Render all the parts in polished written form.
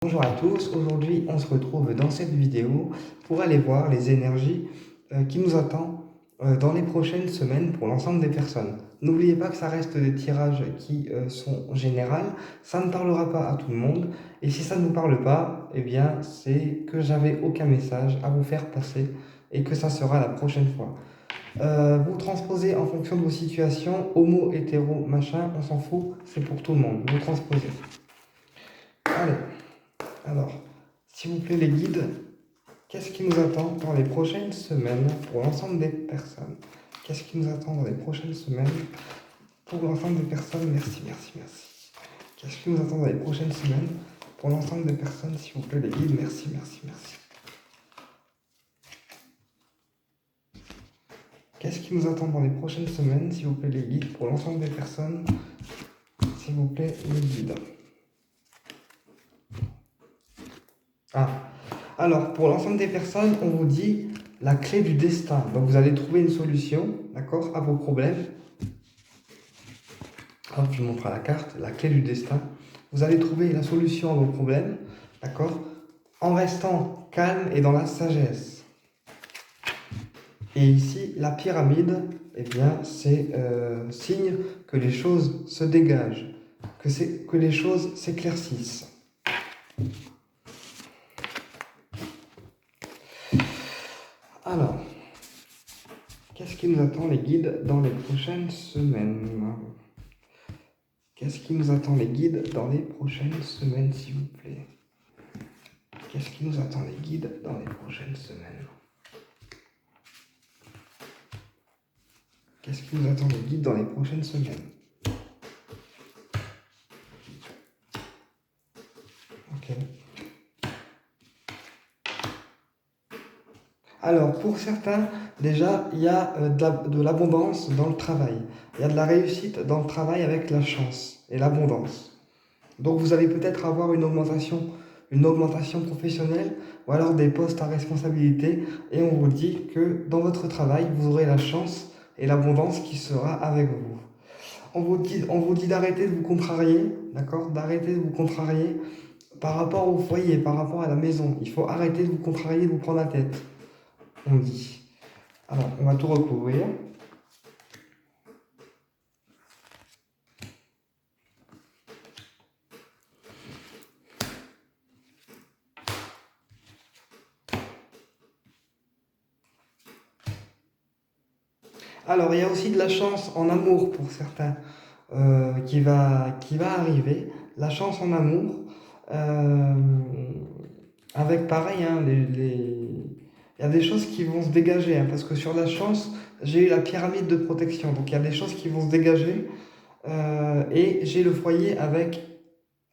Bonjour à tous, aujourd'hui on se retrouve dans cette vidéo pour aller voir les énergies qui nous attendent dans les prochaines semaines pour l'ensemble des personnes. N'oubliez pas que ça reste des tirages qui sont généraux, ça ne parlera pas à tout le monde et si ça ne nous parle pas, eh bien c'est que j'avais aucun message à vous faire passer et que ça sera la prochaine fois. Vous transposez en fonction de vos situations, homo, hétéro, machin, on s'en fout, c'est pour tout le monde, vous transposez. Allez. Alors, s'il vous plaît les guides, qu'est-ce qui nous attend dans les prochaines semaines pour l'ensemble des personnes? Qu'est-ce qui nous attend dans les prochaines semaines pour l'ensemble des personnes? Merci, merci, merci. Qu'est-ce qui nous attend dans les prochaines semaines pour l'ensemble des personnes, s'il vous plaît les guides? Merci, merci, merci. Qu'est-ce qui nous attend dans les prochaines semaines, s'il vous plaît les guides, pour l'ensemble des personnes? S'il vous plaît les guides. Alors, pour l'ensemble des personnes, on vous dit la clé du destin. Donc, vous allez trouver une solution, d'accord, à vos problèmes. Hop, je vous montre à la carte, la clé du destin. Vous allez trouver la solution à vos problèmes, d'accord, en restant calme et dans la sagesse. Et ici, la pyramide, eh bien, c'est signe que les choses se dégagent, que les choses s'éclaircissent. Alors, qu'est-ce qui nous attend les guides dans les prochaines semaines? Qu'est-ce qui nous attend les guides dans les prochaines semaines, s'il vous plaît? Qu'est-ce qui nous attend les guides dans les prochaines semaines? Qu'est-ce qui nous attend les guides dans les prochaines semaines? Ok. Alors, pour certains, déjà, il y a de l'abondance dans le travail. Il y a de la réussite dans le travail avec la chance et l'abondance. Donc, vous allez peut-être avoir une augmentation professionnelle ou alors des postes à responsabilité. Et on vous dit que dans votre travail, vous aurez la chance et l'abondance qui sera avec vous. On vous dit d'arrêter de vous contrarier, d'accord? D'arrêter de vous contrarier par rapport au foyer, par rapport à la maison. Il faut arrêter de vous contrarier, de vous prendre la tête. On dit. Alors, on va tout recouvrir. Alors, il y a aussi de la chance en amour pour certains qui va arriver. La chance en amour. Avec pareil, hein, il y a des choses qui vont se dégager. Hein, parce que sur la chance, j'ai eu la pyramide de protection. Donc, il y a des choses qui vont se dégager. Et j'ai le foyer avec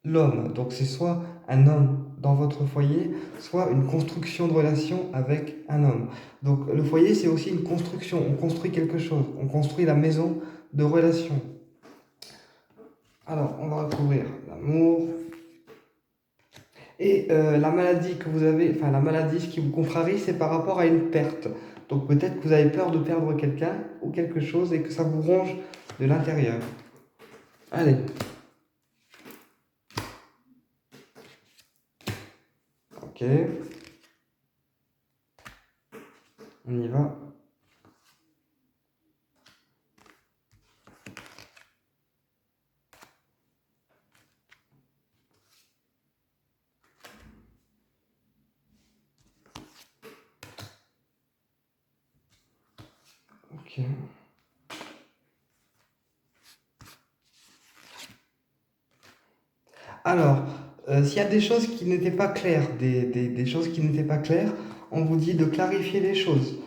l'homme. Donc, c'est soit un homme dans votre foyer, soit une construction de relation avec un homme. Donc le foyer, c'est aussi une construction. On construit quelque chose. On construit la maison de relation. Alors, on va recouvrir l'amour. Et la maladie que vous avez, enfin la maladie, ce qui vous contrarie, c'est par rapport à une perte. Donc peut-être que vous avez peur de perdre quelqu'un ou quelque chose et que ça vous ronge de l'intérieur. Allez. Ok. On y va. Ok. Alors, s'il y a des choses qui n'étaient pas claires, des choses qui n'étaient pas claires, on vous dit de clarifier les choses.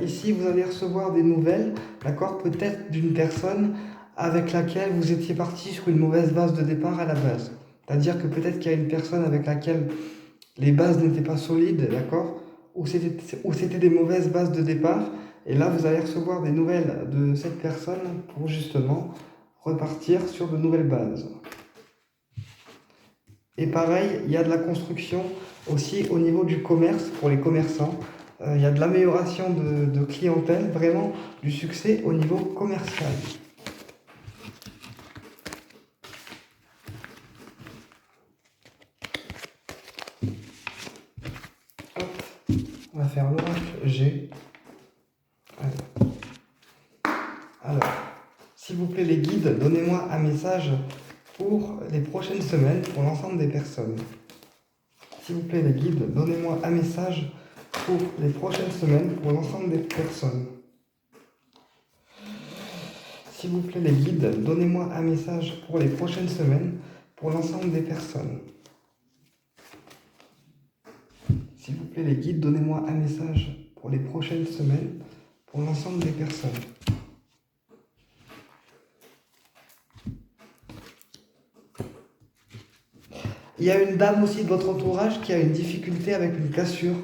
Ici, vous allez recevoir des nouvelles, d'accord, peut-être d'une personne avec laquelle vous étiez parti sur une mauvaise base de départ à la base. C'est-à-dire que peut-être qu'il y a une personne avec laquelle les bases n'étaient pas solides, d'accord, ou c'était des mauvaises bases de départ, et là, vous allez recevoir des nouvelles de cette personne pour justement repartir sur de nouvelles bases. Et pareil, il y a de la construction aussi au niveau du commerce pour les commerçants. Il y a de l'amélioration de clientèle, vraiment du succès au niveau commercial. Hop, on va faire l'oracle G. Allez. Alors, s'il vous plaît les guides, donnez-moi un message pour les prochaines semaines pour l'ensemble des personnes. S'il vous plaît les guides, donnez-moi un message pour les prochaines semaines pour l'ensemble des personnes. S'il vous plaît les guides, donnez-moi un message pour les prochaines semaines pour l'ensemble des personnes. S'il vous plaît les guides, donnez-moi un message pour les prochaines semaines pour l'ensemble des personnes. Il y a une dame aussi de votre entourage qui a une difficulté avec une cassure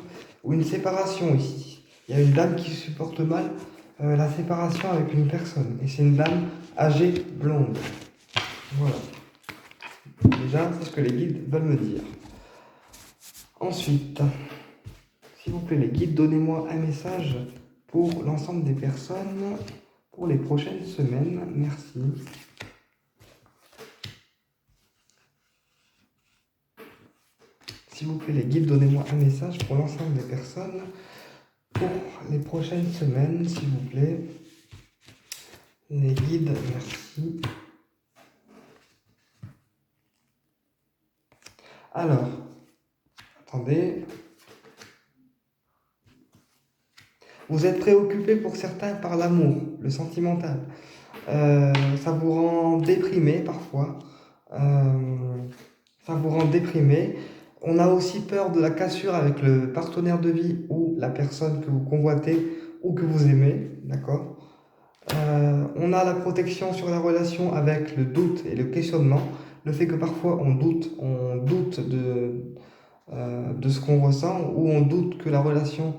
ou une séparation ici. Il y a une dame qui supporte mal la séparation avec une personne. Et c'est une dame âgée, blonde. Voilà. Déjà, c'est ce que les guides veulent me dire. Ensuite, s'il vous plaît les guides, donnez-moi un message pour l'ensemble des personnes pour les prochaines semaines. Merci. S'il vous plaît les guides, donnez-moi un message pour l'ensemble des personnes pour les prochaines semaines, s'il vous plaît. Les guides, merci. Alors, attendez. Vous êtes préoccupé pour certains par l'amour, le sentimental. Ça vous rend déprimé parfois. Ça vous rend déprimé. On a aussi peur de la cassure avec le partenaire de vie ou la personne que vous convoitez ou que vous aimez, d'accord ? On a la protection sur la relation avec le doute et le questionnement. Le fait que parfois on doute de ce qu'on ressent ou on doute que la relation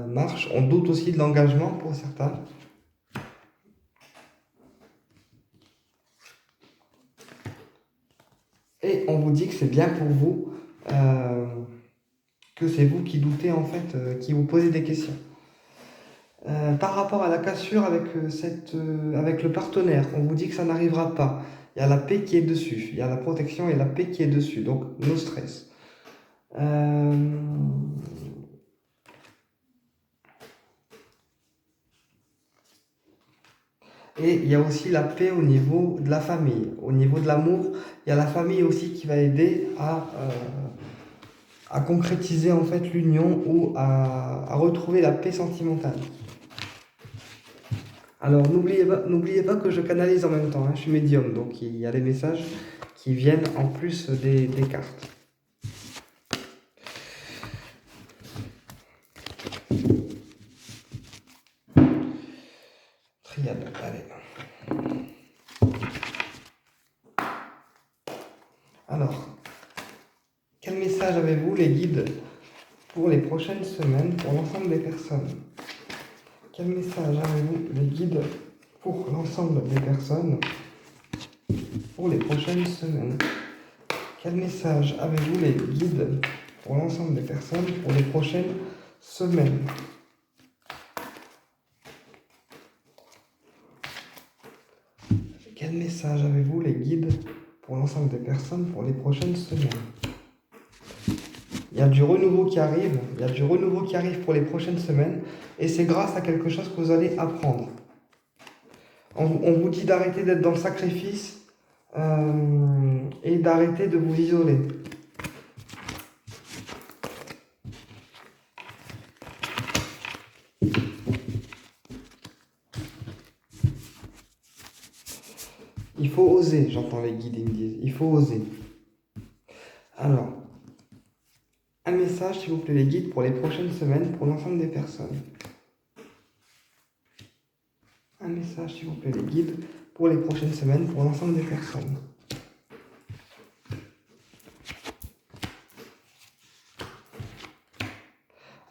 marche. On doute aussi de l'engagement pour certains. Et on vous dit que c'est bien pour vous, que c'est vous qui doutez en fait, qui vous posez des questions. Par rapport à la cassure avec le partenaire, on vous dit que ça n'arrivera pas. Il y a la paix qui est dessus. Il y a la protection et la paix qui est dessus. Donc, no stress. Et il y a aussi la paix au niveau de la famille. Au niveau de l'amour, il y a la famille aussi qui va aider à concrétiser en fait l'union ou à retrouver la paix sentimentale. Alors n'oubliez pas que je canalise en même temps, hein, je suis médium, donc il y a des messages qui viennent en plus des cartes. Triade, allez. Alors, quel message avez-vous les guides pour les prochaines semaines pour l'ensemble des personnes? Quel message avez-vous les guides pour l'ensemble des personnes pour les prochaines semaines? Quel message avez-vous les guides pour l'ensemble des personnes pour les prochaines semaines? Quel message avez-vous les guides pour l'ensemble des personnes pour les prochaines semaines? Il y a du renouveau qui arrive, pour les prochaines semaines et c'est grâce à quelque chose que vous allez apprendre. On vous dit d'arrêter d'être dans le sacrifice et d'arrêter de vous isoler. Il faut oser, j'entends les guides, ils me disent, il faut oser. Alors, un message, s'il vous plaît, les guides, pour les prochaines semaines, pour l'ensemble des personnes. Un message, s'il vous plaît, les guides, pour les prochaines semaines, pour l'ensemble des personnes.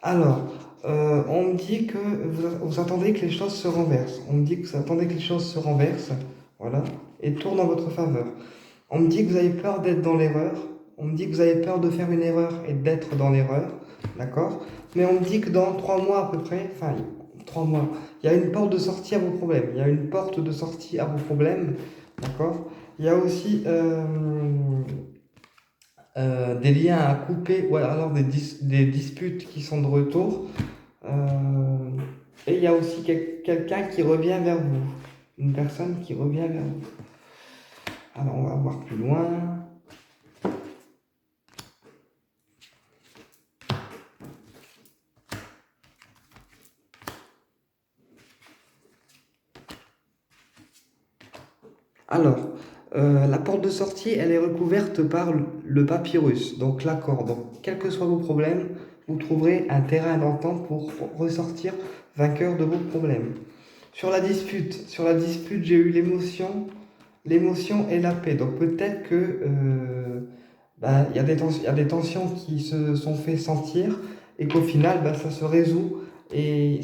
Alors, on me dit que vous attendez que les choses se renversent. On me dit que vous attendez que les choses se renversent, voilà, et tournent en votre faveur. On me dit que vous avez peur d'être dans l'erreur. On me dit que vous avez peur de faire une erreur et d'être dans l'erreur, d'accord? Mais on me dit que dans 3 mois à peu près, enfin 3 mois, il y a une porte de sortie à vos problèmes. Il y a une porte de sortie à vos problèmes, d'accord? Il y a aussi des liens à couper ou alors des disputes qui sont de retour. Euh, et il y a aussi quelqu'un qui revient vers vous, une personne qui revient vers vous. Alors on va voir plus loin. Alors, la porte de sortie, elle est recouverte par le papyrus, donc l'accord. Donc, quels que soient vos problèmes, vous trouverez un terrain d'entente pour ressortir vainqueur de vos problèmes. Sur la dispute, j'ai eu l'émotion et la paix. Donc, peut-être que il y a il y a des tensions qui se sont fait sentir et qu'au final, ça se résout et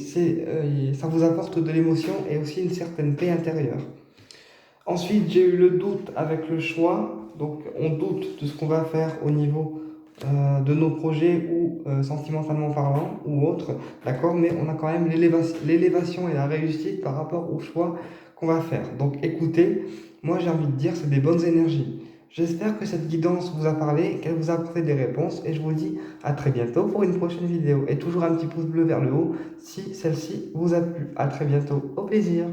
ça vous apporte de l'émotion et aussi une certaine paix intérieure. Ensuite, j'ai eu le doute avec le choix. Donc, on doute de ce qu'on va faire au niveau de nos projets ou sentimentalement parlant ou autre. D'accord? Mais on a quand même l'élévation et la réussite par rapport au choix qu'on va faire. Donc, écoutez, moi j'ai envie de dire, c'est des bonnes énergies. J'espère que cette guidance vous a parlé, qu'elle vous a apporté des réponses et je vous dis à très bientôt pour une prochaine vidéo. Et toujours un petit pouce bleu vers le haut si celle-ci vous a plu. À très bientôt. Au plaisir.